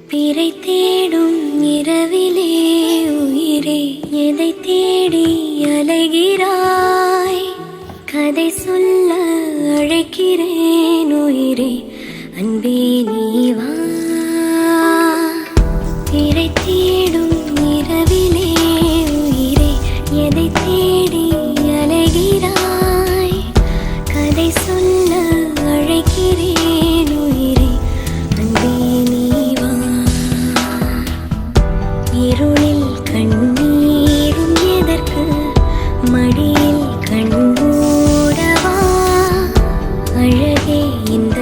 பிறை தேடும் இரவிலே உயிரே எதை தேடி அலைகிறாய்? கதை சொல்ல அழைக்கிறேன் உயிரே, அன்பே நீ வா. பிறை தேடும் இரவிலே உயிரே எதை தேடி அலைகிறாய்? கதை சொல்ல அழைக்கிறேன் உயிரே, அன்பே நீ வா. இருளில் கண்ணீரும் எதற்கு, மடியில் கண்மூடவா? அழகே இந்த